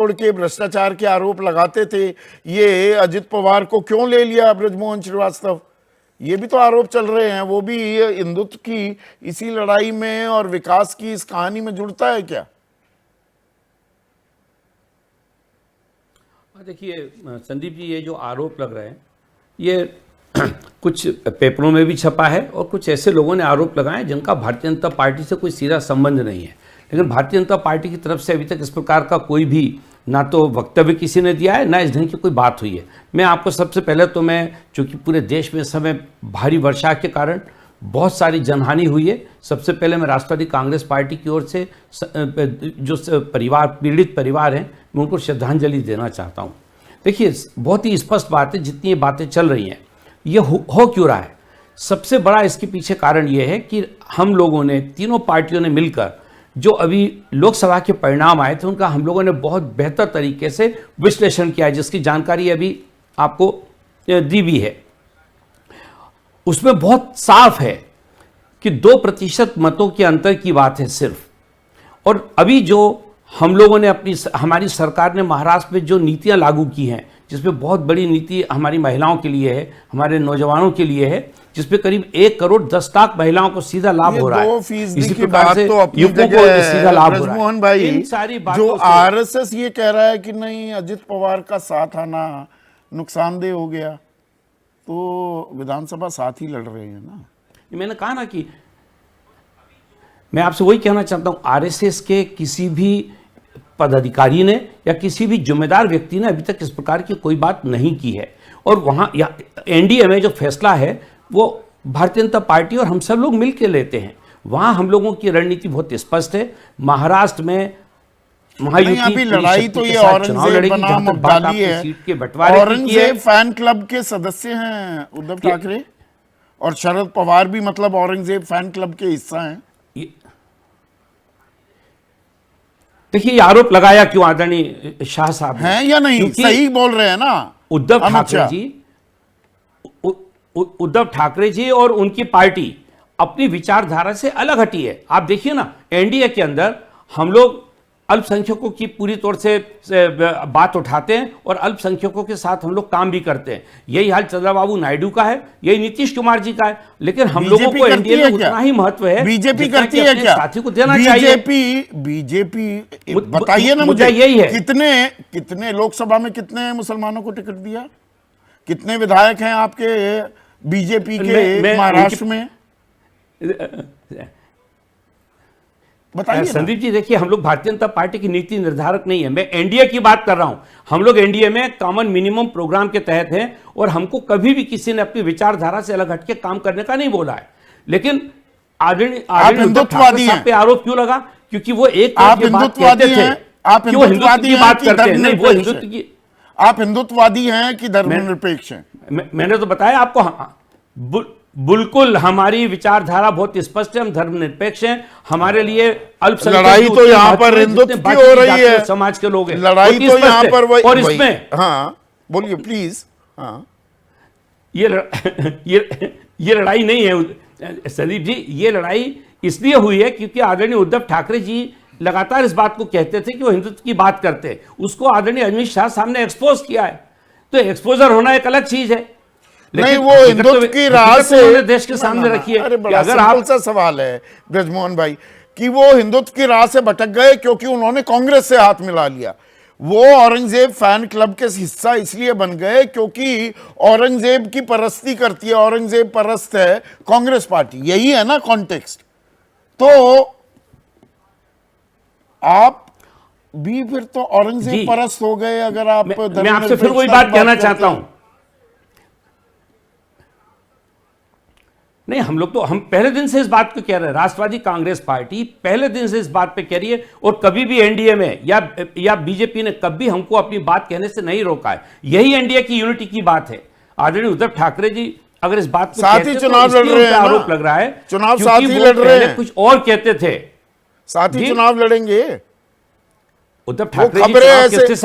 छोड़ के भ्रष्टाचार के आरोप लगाते थे, ये अजित पवार को क्यों ले लिया ब्रजमोहन श्रीवास्तव? ये भी तो आरोप चल रहे हैं। वो भी हिंदुत्व की इसी लड़ाई में और विकास की इस कहानी में जुड़ता है क्या? देखिए संदीप जी, ये जो आरोप लग रहे हैं ये कुछ पेपरों में भी छपा है और कुछ ऐसे लोगों ने आरोप लगाए जिनका भारतीय जनता पार्टी से कोई सीधा संबंध नहीं है। लेकिन भारतीय जनता पार्टी की तरफ से अभी तक इस प्रकार का कोई भी ना तो वक्तव्य किसी ने दिया है, ना इस ढंग की कोई बात हुई है। मैं आपको सबसे पहले तो चूंकि पूरे देश में इस समय भारी वर्षा के कारण बहुत सारी जनहानि हुई है, सबसे पहले मैं राष्ट्रवादी कांग्रेस पार्टी की ओर से जो परिवार पीड़ित परिवार हैं, मैं उनको श्रद्धांजलि देना चाहता हूँ। देखिए, बहुत ही स्पष्ट बात है, जितनी ये बातें चल रही हैं ये हो क्यों रहा है। सबसे बड़ा इसके पीछे कारण ये है कि हम लोगों ने, तीनों पार्टियों ने मिलकर जो अभी लोकसभा के परिणाम आए थे उनका हम लोगों ने बहुत बेहतर तरीके से विश्लेषण किया है, जिसकी जानकारी अभी आपको दी भी है। उसमें बहुत साफ है कि 2% मतों के अंतर की बात है सिर्फ। और अभी जो हम लोगों ने हमारी सरकार ने महाराष्ट्र में जो नीतियां लागू की हैं, जिसमें बहुत बड़ी नीति हमारी महिलाओं के लिए है, हमारे नौजवानों के लिए है, जिसपे करीब 1 करोड़ 10 लाख महिलाओं को सीधा लाभ हो रहा है। 2% की बात तो अपनी जगह सीधा लाभ हो रहा है। ब्रजमोहन भाई, इन सारी जो आरएसएस ये कह रहा है कि नहीं, अजित पवार का साथ आना नुकसानदेह हो गया, तो विधानसभा साथ ही लड़ रहे हैं ना। मैंने कहा ना कि मैं आपसे वही कहना चाहता हूं, आरएसएस के किसी भी पदाधिकारी ने या किसी भी जिम्मेदार व्यक्ति ने अभी तक इस प्रकार की कोई बात नहीं की है। और वहां एनडीए में जो फैसला है वो भारतीय जनता पार्टी और हम सब लोग मिलकर लेते हैं। वहां हम लोगों की रणनीति बहुत स्पष्ट है। महाराष्ट्र में महायुति लड़ाई तो ये औरंगजेब बनाम अब्दाली है। औरंगजेब फैन क्लब के सदस्य हैं उद्धव ठाकरे, और शरद पवार भी मतलब औरंगजेब फैन क्लब के हिस्सा हैं। देखिए, ये आरोप लगाया क्यों आदरणीय शाह साहब हैं या नहीं? सही बोल रहे हैं ना उद्धव ठाकरे जी और उनकी पार्टी अपनी विचारधारा से अलग हटी है। आप देखिए ना, एनडीए के अंदर हम लोग अल्पसंख्यकों की पूरी तौर से बात उठाते हैं और अल्पसंख्यकों के साथ हम लोग काम भी करते हैं। यही हाल चंद्रबाबू नायडू का है, यही नीतीश कुमार जी का है। लेकिन हम लोगों को एनडीए में उतना ही महत्व है। बीजेपी करती है क्या? साथी को देना चाहिए। बीजेपी बताइए ना मुझे, यही है। कितने लोकसभा में कितने मुसलमानों को टिकट दिया? कितने विधायक हैं आपके बीजेपी के महाराष्ट्र में? बताइए संदीप जी, देखिए, हम लोग भारतीय जनता पार्टी की नीति निर्धारक नहीं है, मैं एनडीए की बात कर रहा हूं। हम लोग एनडीए में कॉमन मिनिमम प्रोग्राम के तहत हैं और हमको कभी भी किसी ने अपनी विचारधारा से अलग हटके काम करने का नहीं बोला है। लेकिन हिंदुत्ववादी हैं पे आरोप क्यों लगा? क्योंकि वो एक आप हिंदुत्ववादी हैं, आप हिंदुत्ववादी की बात करते हैं। नहीं, वो हिंदुत्व की आप हिंदुत्ववादी हैं कि धर्मनिरपेक्ष हैं? मैंने तो बताया आपको, बिल्कुल हमारी विचारधारा बहुत स्पष्ट है। हम धर्मनिरपेक्ष हैं। हमारे लिए अल्पसंख्यक लड़ाई तो यहाँ पर हिंदुत्व की हो रही है, समाज के लोग हैं। लड़ाई तो यहाँ पर वही, और इसमें हाँ बोलिए प्लीज। हाँ, ये लड़ाई नहीं है संदीप जी। ये लड़ाई इसलिए हुई है क्योंकि आदरणीय उद्धव ठाकरे जी लगातार इस बात को कहते थे कि वो हिंदुत्व की बात करते हैं। उसको आदरणीय अमित शाह साहब ने एक्सपोज किया है। तो एक्सपोजर होना एक अलग चीज है। नहीं, वो हिंदुत्व की राह से देश के सामने रखी है। अरे बड़ा सिंपल सा सवाल है ब्रजमोहन भाई, कि वो हिंदुत्व की राह से भटक गए क्योंकि उन्होंने कांग्रेस से हाथ मिला लिया। वो औरंगजेब फैन क्लब के हिस्सा इसलिए बन गए क्योंकि औरंगजेब की परस्ती करती है, औरंगजेब परस्त है कांग्रेस पार्टी। यही है ना कॉन्टेक्स्ट। तो आप भी फिर तो औरंगजेब परस्त हो गए। अगर आप मैं आपसे फिर वही बात कहना चाहता हूं। नहीं, हम पहले दिन से इस बात को कह रहे हैं। राष्ट्रवादी कांग्रेस पार्टी पहले दिन से इस बात पे कह रही है और कभी भी एनडीए में या बीजेपी ने कभी हमको अपनी बात कहने से नहीं रोका है। यही एनडीए की यूनिटी की बात है। आदरणीय उद्धव ठाकरे जी अगर इस बात को साथ ही चुनाव लड़ रहे हैं, आरोप लग रहा है चुनाव साथ ही लड़ रहे हैं, कुछ और कहते थे, साथ ही चुनाव लड़ेंगे। उद्धव ठाकरे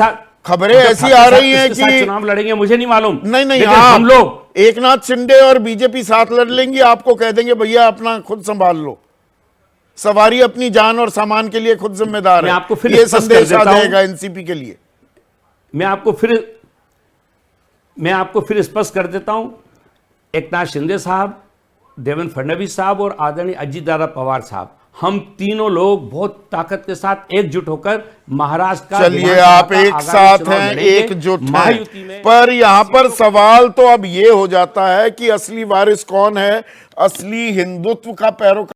खबरें ऐसी आ रही हैं कि चुनाव लड़ेंगे, मुझे नहीं मालूम। नहीं, हम लोग एकनाथ शिंदे और बीजेपी साथ लड़ लेंगी, आपको कह देंगे भैया अपना खुद संभाल लो, सवारी अपनी जान और सामान के लिए खुद जिम्मेदार है। आपको फिर ये संदेश आ जाएगा एनसीपी के लिए। मैं आपको फिर स्पष्ट कर देता हूं, एकनाथ शिंदे साहब, देवेंद्र फडणवीस साहब और आदरणीय अजित दादा पवार साहब, हम तीनों लोग बहुत ताकत के साथ एकजुट होकर महाराष्ट्र का, चलिए आप एक साथ हैं, एकजुट हैं, पर यहां पर सवाल तो अब ये हो जाता है कि असली वारिस कौन है, असली हिंदुत्व का पैरोकार